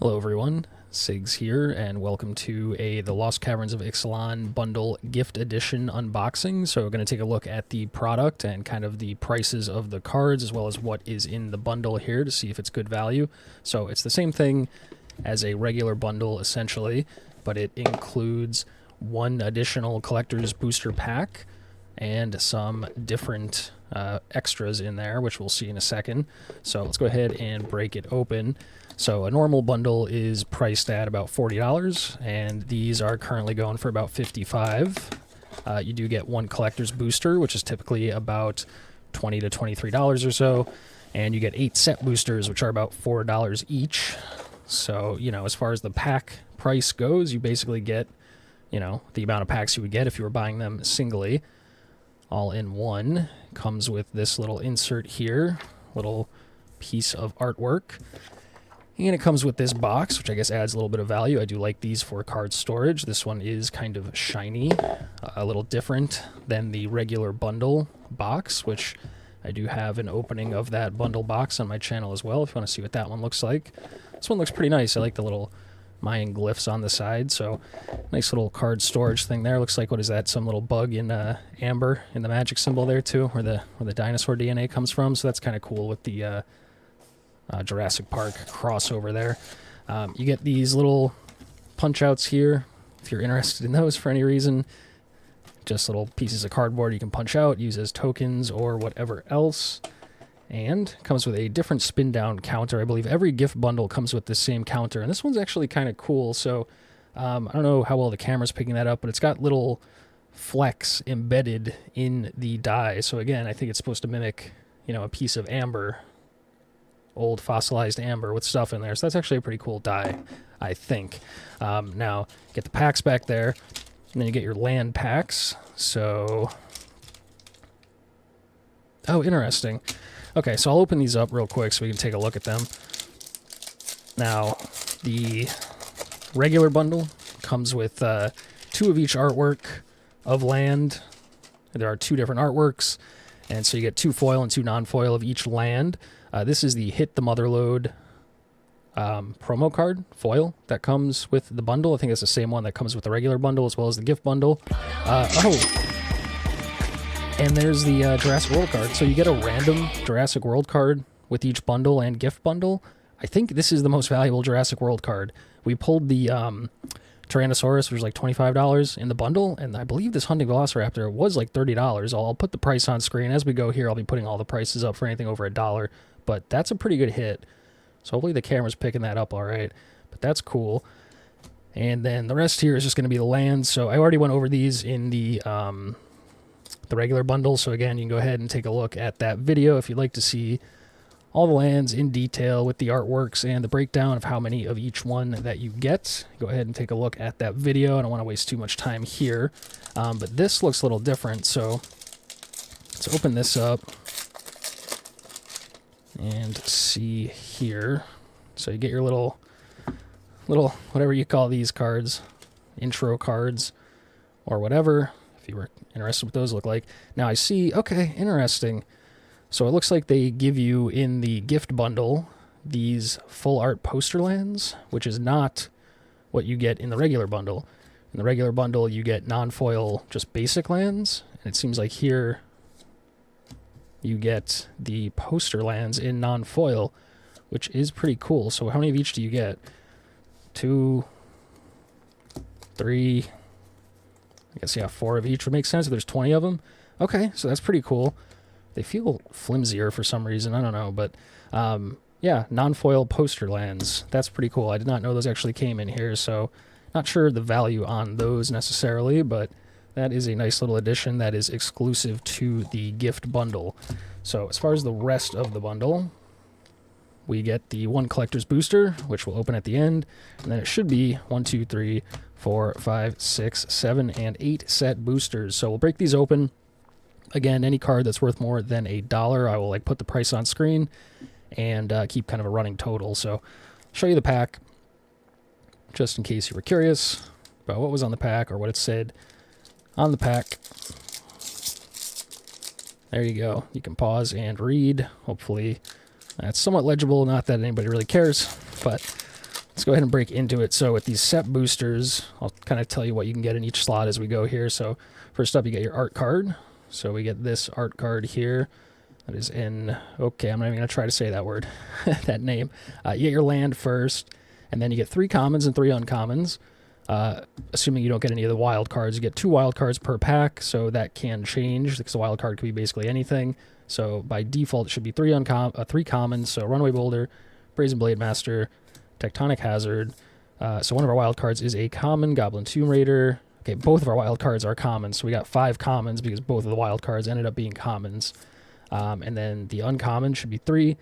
Hello everyone, Sigs here, and welcome to the Lost Caverns of Ixalan bundle gift edition unboxing. So we're going to take a look at the product and kind of the prices of the cards, as well as what is in the bundle here to see if it's good value. So it's the same thing as a regular bundle essentially, but it includes one additional collector's booster pack and some different extras in there, which we'll see in a second. So let's go ahead and break it open. So a normal bundle is priced at about $40, and these are currently going for about $55. You do get one collector's booster, which is typically about $20 to $23 or so, and you get 8 set boosters, which are about $4 each. So, you know, as far as the pack price goes, you basically get, you know, the amount of packs you would get if you were buying them singly. All in one. Comes with this little insert here, little piece of artwork. And it comes with this box, which I guess adds a little bit of value. I do like these for card storage. This one is kind of shiny, a little different than the regular bundle box, which I do have an opening of that bundle box on my channel as well, if you want to see what that one looks like. This one looks pretty nice. I like the little Mayan glyphs on the side, so nice little card storage thing there. Looks like, what is that, some little bug in amber in the magic symbol there too, where the dinosaur DNA comes from, so that's kind of cool with the Jurassic Park crossover there. You get these little punch outs here if you're interested in those for any reason. Just little pieces of cardboard you can punch out, use as tokens or whatever else. And comes with a different spin down counter. I believe every gift bundle comes with the same counter, and this one's actually kind of cool. So I don't know how well the camera's picking that up, but it's got little flecks embedded in the die. So again, I think it's supposed to mimic, you know, a piece of amber, old fossilized amber with stuff in there. So that's actually a pretty cool die, I think. Now, get the packs back there, and then you get your land packs. So, oh, interesting. Okay, so I'll open these up real quick so we can take a look at them. Now, the regular bundle comes with 2 of each artwork of land. There are 2 different artworks, and so you get 2 foil and 2 non-foil of each land. This is the Hit the Motherlode promo card, foil, that comes with the bundle. I think it's the same one that comes with the regular bundle as well as the gift bundle. And there's the Jurassic World card. So you get a random Jurassic World card with each bundle and gift bundle. I think this is the most valuable Jurassic World card. We pulled the Tyrannosaurus, which was like $25 in the bundle, and I believe this Hunting Velociraptor was like $30. I'll put the price on screen. As we go here, I'll be putting all the prices up for anything over $1, but that's a pretty good hit. So hopefully the camera's picking that up all right, but that's cool. And then the rest here is just going to be the lands. So I already went over these in the regular bundle, so again, you can go ahead and take a look at that video if you'd like to see all the lands in detail with the artworks and the breakdown of how many of each one that you get. Go ahead and take a look at that video. I don't want to waste too much time here, but this looks a little different, so let's open this up and see here. So you get your little whatever you call these cards, intro cards or whatever, if you were interested what those look like. Now I see, okay, interesting. So it looks like they give you in the gift bundle these full art poster lands, which is not what you get in the regular bundle. In the regular bundle, you get non-foil, just basic lands, and it seems like here you get the poster lands in non-foil, which is pretty cool. So how many of each do you get? 2, 3, I guess, yeah, 4 of each would make sense if there's 20 of them. Okay, so that's pretty cool. They feel flimsier for some reason, I don't know, but yeah, non-foil poster lands. That's pretty cool. I did not know those actually came in here, so not sure the value on those necessarily, but that is a nice little addition that is exclusive to the gift bundle. So as far as the rest of the bundle, we get the 1 collector's booster, which will open at the end, and then it should be 1, 2, 3, 4, 5, 6, 7, and 8 set boosters. So we'll break these open. Again, any card that's worth more than $1, I will like put the price on screen and keep kind of a running total. So I'll show you the pack, just in case you were curious about what was on the pack or what it said on the pack. There you go. You can pause and read. Hopefully that's somewhat legible. Not that anybody really cares, but let's go ahead and break into it. So with these set boosters, I'll kind of tell you what you can get in each slot as we go here. So first up, you get your art card. So we get this art card here. That is in, okay, I'm not even going to try to say that word, that name. You get your land first, and then you get 3 commons and 3 uncommons. Assuming you don't get any of the wild cards, you get 2 wild cards per pack, so that can change because a wild card could be basically anything. So by default, it should be 3 commons, so Runaway Boulder, Brazen Blade Master, Tectonic Hazard. So one of our wild cards is a common, Goblin Tomb Raider. Okay, both of our wild cards are commons, so we got 5 commons because both of the wild cards ended up being commons. And then the uncommon should be 3.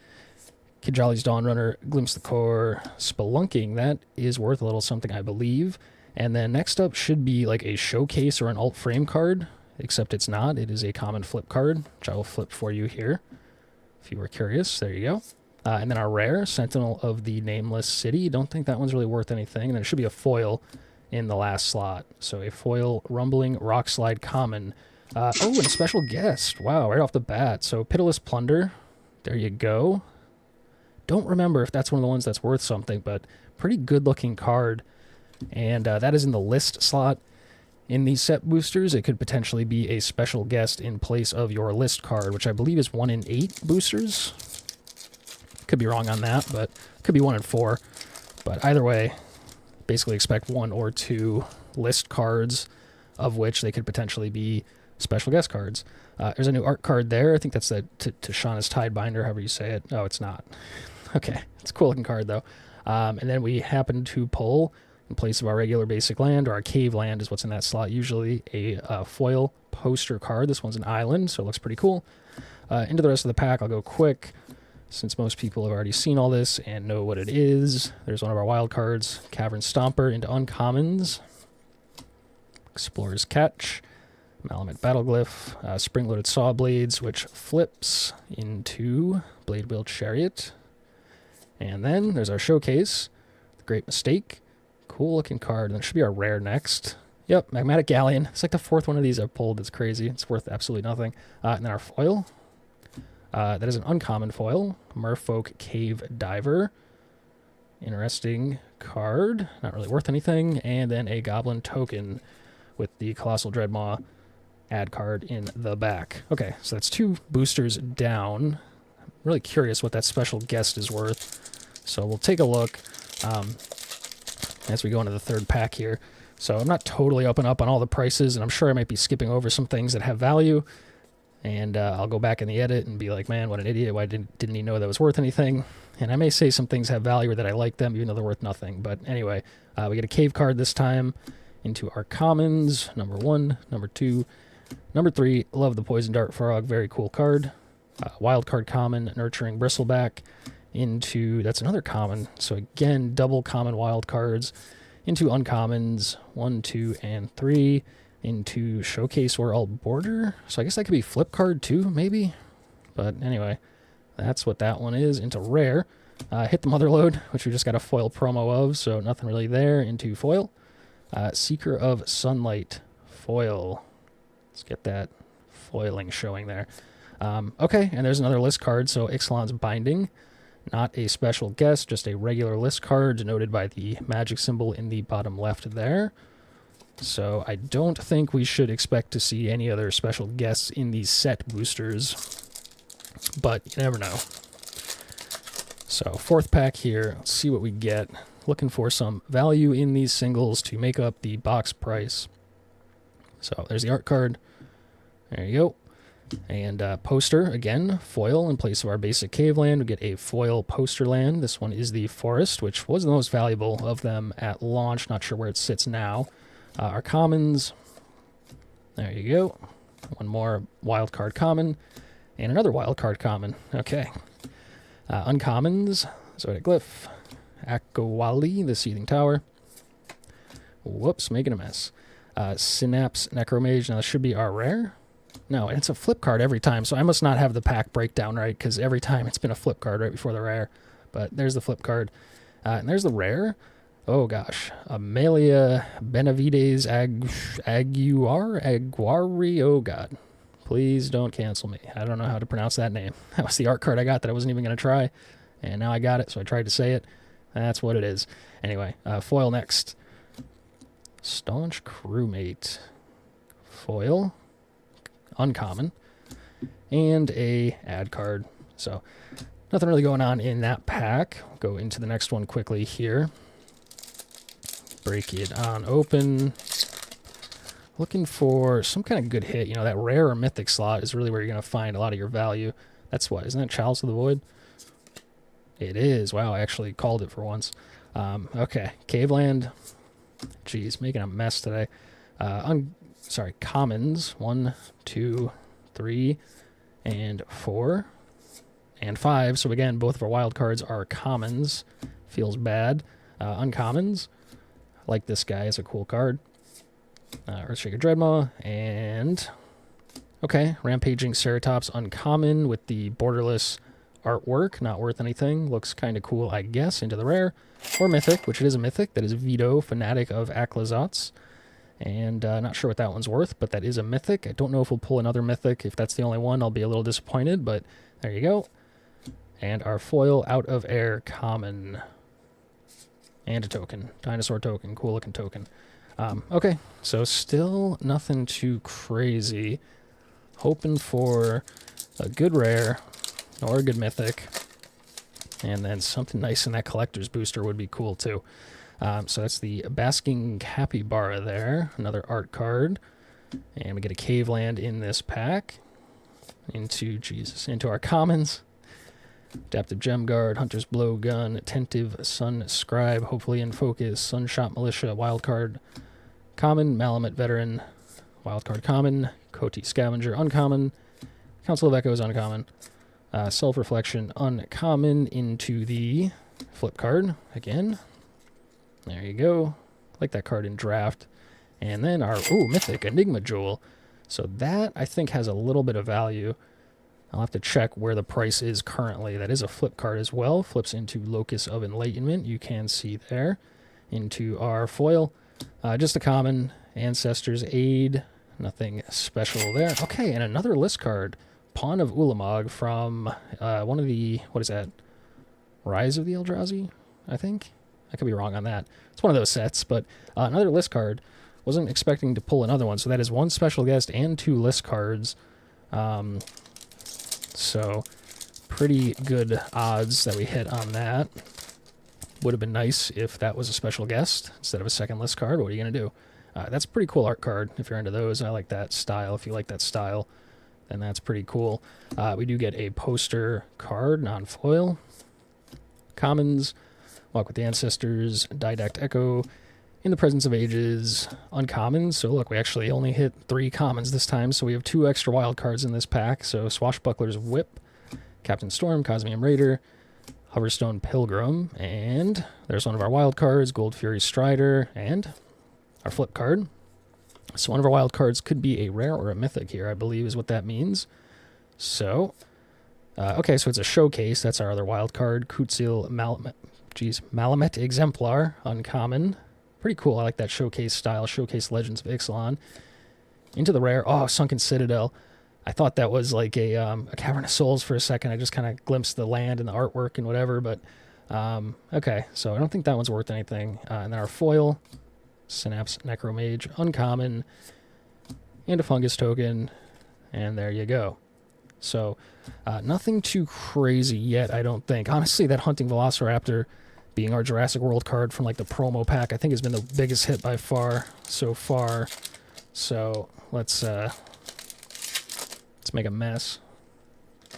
Kid Jolly's Dawnrunner, Glimpse the Core, Spelunking. That is worth a little something, I believe. And then next up should be like a Showcase or an Alt Frame card, except it's not. It is a common flip card, which I will flip for you here, if you were curious. There you go. And then our rare, Sentinel of the Nameless City. Don't think that one's really worth anything. And then it should be a foil in the last slot. So a foil Rumbling Rockslide common. Oh, and a special guest. Wow, right off the bat. So Pitiless Plunder. There you go. Don't remember if that's one of the ones that's worth something, but pretty good-looking card. And that is in the list slot. In these set boosters, it could potentially be a special guest in place of your list card, which I believe is 1 in 8 boosters. Could be wrong on that, but could be 1 in 4. But either way, basically expect 1 or 2 list cards, of which they could potentially be special guest cards. There's a new art card there. I think that's the Tishana's Tidebinder, however you say it. Oh, it's not. Okay, it's a cool looking card though. And then we happen to pull, in place of our regular basic land, or our cave land is what's in that slot, usually a foil poster card. This one's an island, so it looks pretty cool. Into the rest of the pack, I'll go quick, since most people have already seen all this and know what it is. There's one of our wild cards, Cavern Stomper into uncommons, Explorer's Catch, Malamute Battleglyph, Spring-Loaded Saw Blades, which flips into Blade Wheel Chariot. And then there's our Showcase, The Great Mistake. Cool looking card. And then it should be our rare next. Yep, Magmatic Galleon. It's like the 4th one of these I've pulled. It's crazy. It's worth absolutely nothing. And then our foil. That is an uncommon foil. Merfolk Cave Diver. Interesting card. Not really worth anything. And then a Goblin Token with the Colossal Dreadmaw ad card in the back. Okay, so that's 2 boosters down. I'm really curious what that special guest is worth. So we'll take a look as we go into the 3rd pack here. So I'm not totally up and up on all the prices, and I'm sure I might be skipping over some things that have value. And I'll go back in the edit and be like, man, what an idiot. Why didn't he know that was worth anything? And I may say some things have value or that I like them, even though they're worth nothing. But anyway, we get a cave card this time into our commons. Number 1, number 2, number 3. Love the Poison Dart Frog. Very cool card. Wild card common, Nurturing Bristleback. Into, that's another common. So again, double common wild cards. Into uncommons, 1, 2, and 3. Into Showcase or Alt Border. So I guess that could be flip card too, maybe. But anyway, that's what that one is. Into rare. Hit the Motherlode, which we just got a foil promo of, so nothing really there. Into foil. Seeker of Sunlight. Foil. Let's get that foiling showing there. Okay, and there's another list card. So Ixalan's Binding. Not a special guest, just a regular list card denoted by the magic symbol in the bottom left there. So I don't think we should expect to see any other special guests in these set boosters, but you never know. So 4th pack here, let's see what we get. Looking for some value in these singles to make up the box price. So there's the art card. There you go. And poster, again, foil in place of our basic cave land. We get a foil poster land. This one is the Forest, which was the most valuable of them at launch. Not sure where it sits now. Our commons, there you go. One more wild card common, and another wild card common. Okay. Uncommons, Zodiac Glyph, Akowali, the Seething Tower. Whoops, making a mess. Synapse Necromage, now this should be our rare. No, it's a flip card every time, so I must not have the pack breakdown right, because every time it's been a flip card right before the rare. But there's the flip card. And there's the rare. Oh gosh. Amelia Benavides Aguari. Oh god. Please don't cancel me. I don't know how to pronounce that name. That was the art card I got that I wasn't even going to try. And now I got it, so I tried to say it. That's what it is. Anyway, foil next. Staunch Crewmate. Foil. Uncommon. And a ad card. So, nothing really going on in that pack. Go into the next one quickly here. Break it on open. Looking for some kind of good hit. You know, that rare or mythic slot is really where you're going to find a lot of your value. That's what, isn't that Chalice of the Void? It is. Wow, I actually called it for once. Okay, Caveland. Jeez, making a mess today. Sorry, commons. 1, 2, 3, and 4, and 5. So again, both of our wild cards are commons. Feels bad. Uncommons. Like this guy is a cool card. Earthshaker Dreadmaw, and okay, Rampaging Ceratops uncommon with the borderless artwork, not worth anything, looks kind of cool, I guess. Into the rare, or mythic, which it is a mythic, that is Vito, Fanatic of Aklazotz, and not sure what that one's worth, but that is a mythic. I don't know if we'll pull another mythic. If that's the only one, I'll be a little disappointed, but there you go. And our foil Out of Air common, and a token, dinosaur token, cool looking token. Okay, so still nothing too crazy. Hoping for a good rare or a good mythic. And then something nice in that collector's booster would be cool too. So that's the Basking Capybara there. Another art card. And we get a Caveland in this pack. Into our commons. Adaptive Gem Guard, Hunter's Blowgun, Attentive Sun Scribe, hopefully in focus, Sunshot Militia, wildcard, common, Malamute Veteran, wildcard common, Koti Scavenger, uncommon, Council of Echoes, uncommon, Self-Reflection, uncommon, into the flip card, again. There you go. Like that card in draft. And then our, mythic, Enigma Jewel. So that, I think, has a little bit of value. I'll have to check where the price is currently. That is a flip card as well. Flips into Locus of Enlightenment. You can see there. Into our foil. Just a common. Ancestors Aid. Nothing special there. Okay, and another list card. Pawn of Ulamog from one of the... What is that? Rise of the Eldrazi, I think? I could be wrong on that. It's one of those sets, but another list card. Wasn't expecting to pull another one. So that is one special guest and 2 list cards. So, pretty good odds that we hit on that. Would have been nice if that was a special guest instead of a second list card. What are you going to do? That's a pretty cool art card if you're into those. I like that style. If you like that style, then that's pretty cool. We do get a poster card, non-foil. Commons, Walk with the Ancestors, Didact Echo, In the Presence of Ages, uncommons. So look, we actually only hit 3 commons this time, so we have 2 extra wild cards in this pack. So Swashbuckler's Whip, Captain Storm, Cosmium Raider, Hoverstone Pilgrim, and there's one of our wild cards, Gold Fury Strider, and our flip card. So one of our wild cards could be a rare or a mythic here, I believe is what that means. So, okay, so it's a showcase. That's our other wild card, Kutzil Malamet Exemplar, uncommon. Pretty cool. I like that showcase style. Showcase Legends of Ixalan. Into the rare. Oh, Sunken Citadel. I thought that was like a Cavern of Souls for a second. I just kind of glimpsed the land and the artwork and whatever. But, okay. So I don't think that one's worth anything. And then our foil. Synapse Necromage. Uncommon. And a Fungus token. And there you go. So, nothing too crazy yet, I don't think. Honestly, that Hunting Velociraptor... being our Jurassic World card from like the promo pack, I think has been the biggest hit by far so far. So let's make a mess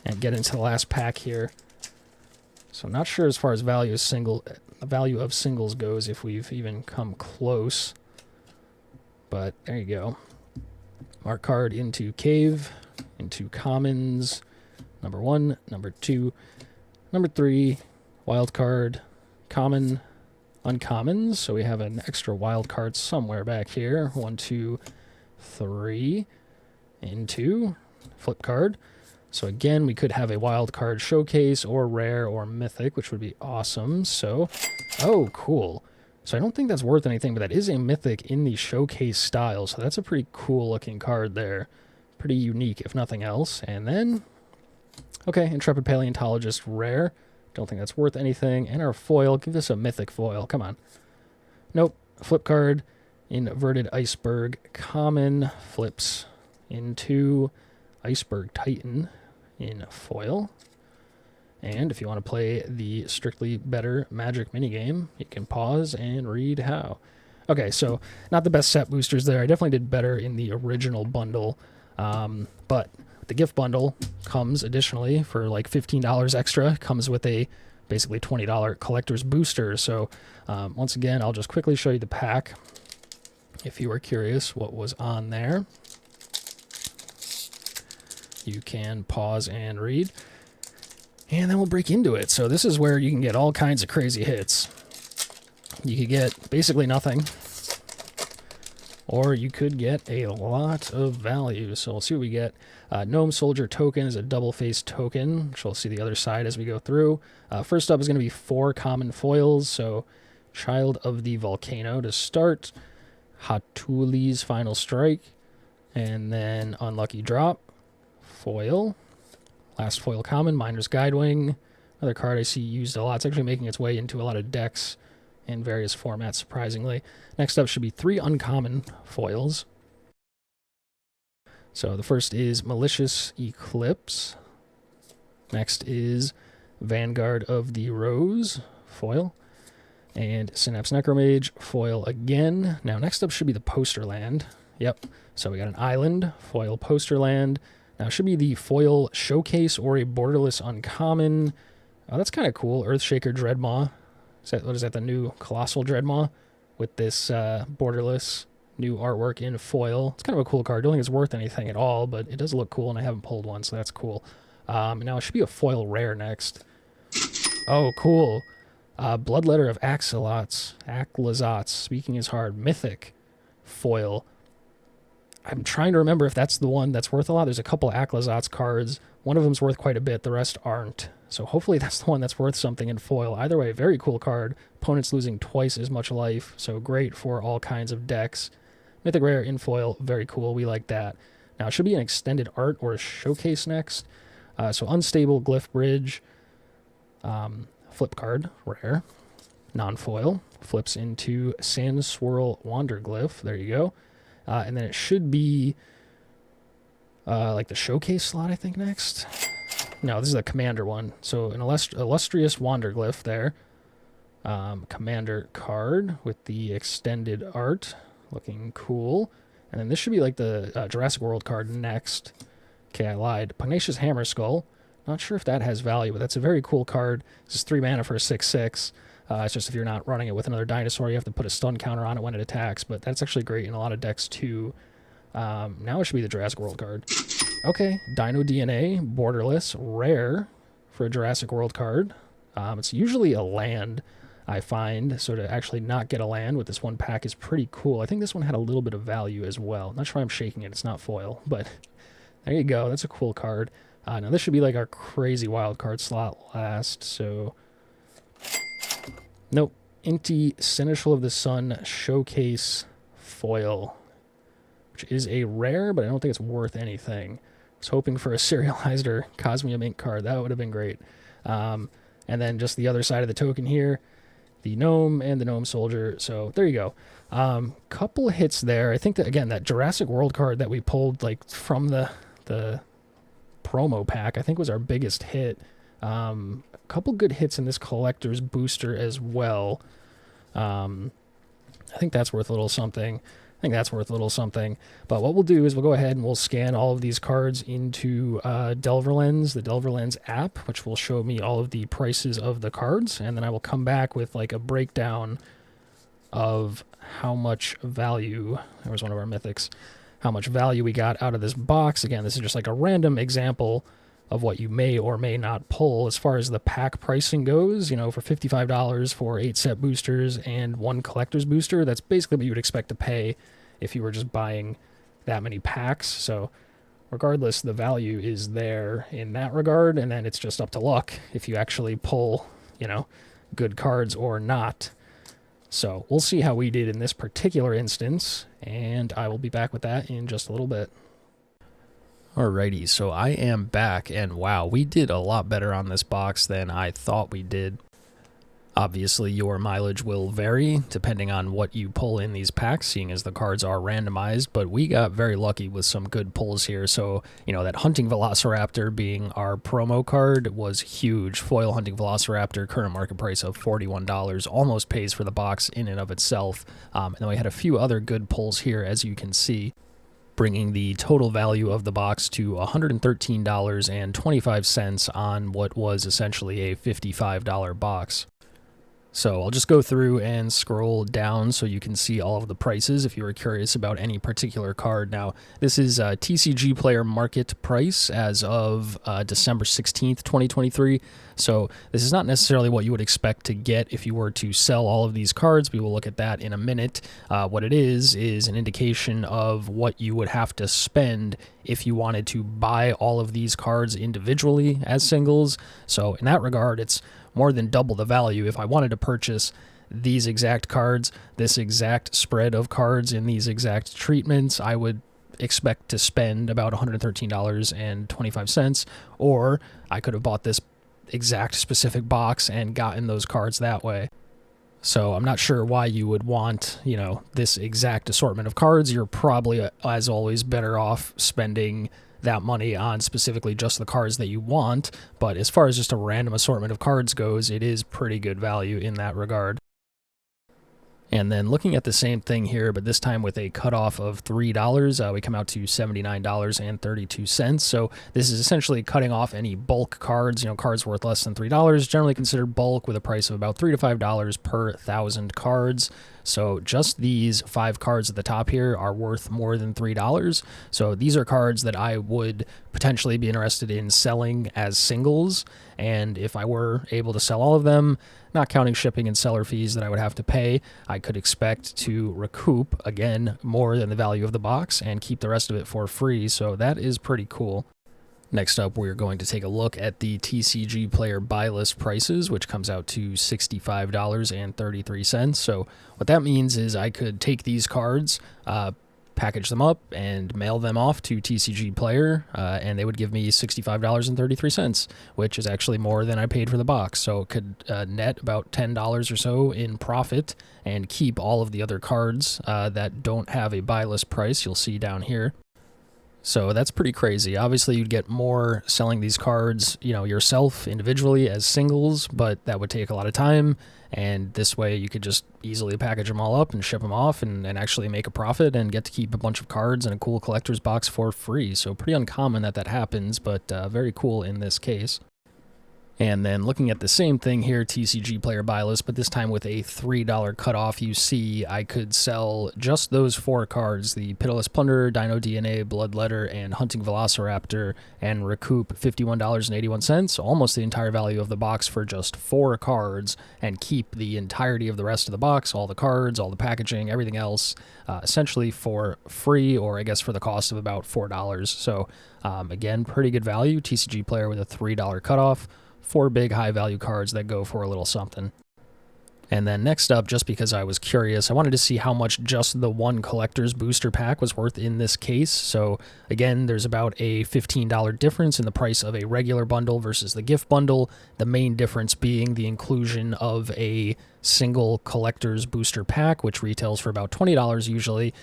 and get into the last pack here. So I'm not sure as far as value of singles goes if we've even come close. But there you go. Mark card into Cave, into Commons, number 1, number 2, number 3, wild card, common, uncommons. So we have an extra wild card somewhere back here. 1, 2, 3, into flip card. So again, we could have a wild card showcase or rare or mythic, which would be awesome. So, oh, cool. So I don't think that's worth anything, but that is a mythic in the showcase style. So that's a pretty cool looking card there. Pretty unique, if nothing else. And then, okay, Intrepid Paleontologist rare. Don't think that's worth anything. And our foil, give this a mythic foil. Come on. Nope. Flip card, inverted iceberg, common, flips into Iceberg Titan in foil. And if you want to play the strictly better Magic minigame, you can pause and read how. Okay, so not the best set boosters there. I definitely did better in the original bundle. But the gift bundle comes additionally for like $15 extra, comes with a basically $20 collector's booster. So once again, I'll just quickly show you the pack if you are curious what was on there. You can pause and read, and then we'll break into it. So this is where you can get all kinds of crazy hits. You could get basically nothing, or you could get a lot of value. So we'll see what we get. Gnome Soldier token is a double-faced token, which we'll see the other side as we go through. First up is going to be 4 common foils. So Child of the Volcano to start, Hatuli's Final Strike, and then Unlucky Drop, foil. Last foil common, Miner's Guidewing. Another card I see used a lot. It's actually making its way into a lot of decks in various formats, surprisingly. Next up should be 3 uncommon foils. So the first is Malicious Eclipse. Next is Vanguard of the Rose, foil. And Synapse Necromage, foil again. Now next up should be the Poster Land. Yep, so we got an island, foil Poster Land. Now it should be the foil Showcase or a borderless uncommon. Oh, that's kind of cool. Earthshaker Dreadmaw. What is that, the new Colossal Dreadmaw? With this borderless new artwork in foil. It's kind of a cool card. I don't think it's worth anything at all, but it does look cool, and I haven't pulled one, so that's cool. Now it should be a foil rare next. Oh, cool. Bloodletter of Aclazotz. Speaking is hard. Mythic foil. I'm trying to remember if that's the one that's worth a lot. There's a couple Aclazotz cards. One of them's worth quite a bit. The rest aren't. So hopefully that's the one that's worth something in foil. Either way, very cool card. Opponent's losing twice as much life, so great for all kinds of decks. Mythic rare in foil, very cool. We like that. Now it should be an extended art or a showcase next. So Unstable Glyph Bridge. Flip card, rare. Non-foil. Flips into Sand Swirl Wanderglyph. There you go. And then it should be like the showcase slot, I think, next. No, this is a commander one. So an illustrious Wanderglyph there. Commander card with the extended art. Looking cool. And then this should be like the Jurassic World card next. Okay, I lied. Pugnacious Hammer Skull. Not sure if that has value, but that's a very cool card. This is 3 mana for a 6/6. It's just if you're not running it with another dinosaur, you have to put a stun counter on it when it attacks, but that's actually great in a lot of decks too. Now it should be the Jurassic World card. Okay, Dino DNA, borderless, rare for a Jurassic World card. It's usually a land, I find, so to actually not get a land with this one pack is pretty cool. I think this one had a little bit of value as well. Not sure I'm shaking it, it's not foil, but there you go, that's a cool card. Now this should be like our crazy wild card slot last, so... Nope. Inti Seneschal of the Sun Showcase foil, which is a rare, but I don't think it's worth anything. I was hoping for a serialized or Cosmium Ink card. That would have been great. And then just the other side of the token here, the Gnome and the Gnome Soldier. So there you go. Couple hits there. I think that, again, that Jurassic World card that we pulled like from the promo pack, I think was our biggest hit. Couple good hits in this collector's booster as well. I think that's worth a little something. But what we'll do is we'll go ahead and we'll scan all of these cards into DelverLens, the DelverLens app, which will show me all of the prices of the cards, and then I will come back with like a breakdown of how much value, there was one of our mythics, how much value we got out of this box. Again, this is just like a random example of what you may or may not pull. As far as the pack pricing goes, you know, for $55 for 8 set boosters and 1 collector's booster, that's basically what you would expect to pay if you were just buying that many packs. So regardless, the value is there in that regard, and then it's just up to luck if you actually pull, you know, good cards or not. So we'll see how we did in this particular instance, and I will be back with that in just a little bit. Alrighty, so I am back, and wow, we did a lot better on this box than I thought we did. Obviously, your mileage will vary depending on what you pull in these packs, seeing as the cards are randomized, but we got very lucky with some good pulls here. So, you know, that Hunting Velociraptor being our promo card was huge. Foil Hunting Velociraptor, current market price of $41, almost pays for the box in and of itself. And then we had a few other good pulls here, as you can see, bringing the total value of the box to $113.25 on what was essentially a $55 box. So I'll just go through and scroll down so you can see all of the prices if you were curious about any particular card. Now, this is TCGPlayer market price as of December 16th, 2023. So this is not necessarily what you would expect to get if you were to sell all of these cards. We will look at that in a minute. What it is an indication of what you would have to spend if you wanted to buy all of these cards individually as singles. So in that regard, it's more than double the value. If I wanted to purchase these exact cards, this exact spread of cards in these exact treatments, I would expect to spend about $113.25, or I could have bought this exact specific box and gotten those cards that way. So I'm not sure why you would want, you know, this exact assortment of cards. You're probably, as always, better off spending that money on specifically just the cards that you want, but as far as just a random assortment of cards goes, it is pretty good value in that regard. And then looking at the same thing here, but this time with a cutoff of $3, we come out to $79.32. So this is essentially cutting off any bulk cards, you know, cards worth less than $3, generally considered bulk, with a price of about $3 to $5 per 1,000 cards. So just these 5 cards at the top here are worth more than $3. So these are cards that I would potentially be interested in selling as singles. And if I were able to sell all of them, not counting shipping and seller fees that I would have to pay, I could expect to recoup, again, more than the value of the box and keep the rest of it for free. So that is pretty cool. Next up, we're going to take a look at the TCGPlayer Buylist prices, which comes out to $65.33. So what that means is I could take these cards, package them up, and mail them off to TCGPlayer, and they would give me $65.33, which is actually more than I paid for the box. So it could net about $10 or so in profit and keep all of the other cards that don't have a buy list price, you'll see down here. So that's pretty crazy. Obviously, you'd get more selling these cards, you know, yourself individually as singles, but that would take a lot of time. And this way, you could just easily package them all up and ship them off and actually make a profit and get to keep a bunch of cards in a cool collector's box for free. So pretty uncommon that that happens, but very cool in this case. And then looking at the same thing here, TCGPlayer Buylist, but this time with a $3 cutoff, you see I could sell just those 4 cards, the Pitiless Plunderer, Dino DNA, Bloodletter, and Hunting Velociraptor, and recoup $51.81, almost the entire value of the box for just 4 cards, and keep the entirety of the rest of the box, all the cards, all the packaging, everything else, essentially for free, or I guess for the cost of about $4. So again, pretty good value. TCGPlayer with a $3 cutoff. 4 big high-value cards that go for a little something. And then next up, just because I was curious, I wanted to see how much just the one collector's booster pack was worth in this case. So again, there's about a $15 difference in the price of a regular bundle versus the gift bundle. The main difference being the inclusion of a single collector's booster pack, which retails for about $20 usually.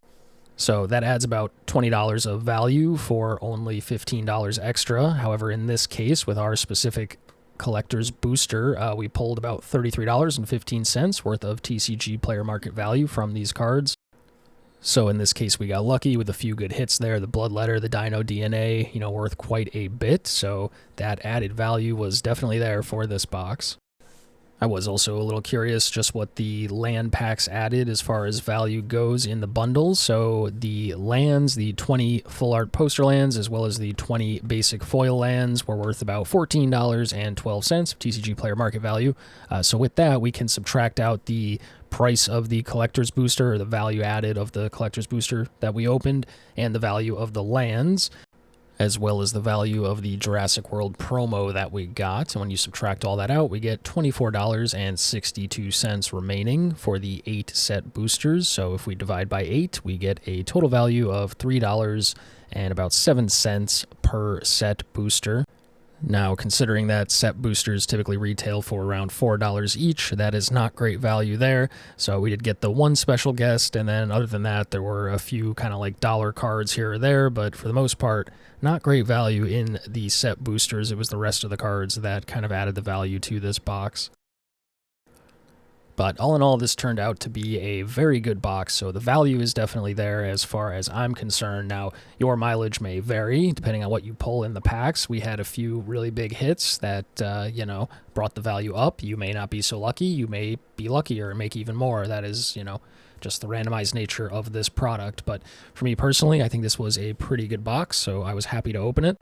So that adds about $20 of value for only $15 extra. However, in this case, with our specific collector's booster, we pulled about $33.15 worth of TCGPlayer market value from these cards. So in this case, we got lucky with a few good hits there. The Bloodletter, the Dino DNA, you know, worth quite a bit. So that added value was definitely there for this box. I was also a little curious just what the land packs added as far as value goes in the bundles. So the lands, the 20 full art poster lands, as well as the 20 basic foil lands were worth about $14.12 of TCGPlayer market value. So with that, we can subtract out the price of the collector's booster, or the value added of the collector's booster that we opened, and the value of the lands, as well as the value of the Jurassic World Promo that we got. And when you subtract all that out, we get $24.62 remaining for the 8 set boosters. So if we divide by 8, we get a total value of $3 and about 7 cents per set booster. Now, considering that set boosters typically retail for around $4 each, that is not great value there. So we did get the one special guest, and then other than that, there were a few kind of like dollar cards here or there, but for the most part, not great value in the set boosters. It was the rest of the cards that kind of added the value to this box. But all in all, this turned out to be a very good box, so the value is definitely there as far as I'm concerned. Now, your mileage may vary depending on what you pull in the packs. We had a few really big hits that, brought the value up. You may not be so lucky. You may be luckier and make even more. That is, just the randomized nature of this product. But for me personally, I think this was a pretty good box, so I was happy to open it.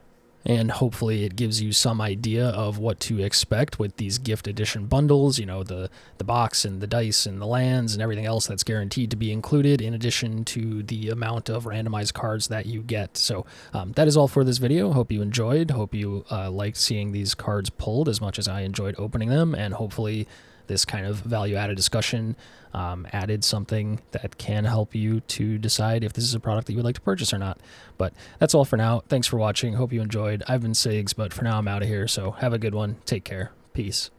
And hopefully it gives you some idea of what to expect with these gift edition bundles, the box and the dice and the lands and everything else that's guaranteed to be included, in addition to the amount of randomized cards that you get. So that is all for this video. Hope you enjoyed. Hope you liked seeing these cards pulled as much as I enjoyed opening them, and hopefully this kind of value-added discussion added something that can help you to decide if this is a product that you would like to purchase or not. But that's all for now. Thanks for watching. Hope you enjoyed. I've been Sigs, but for now I'm out of here, so have a good one. Take care. Peace.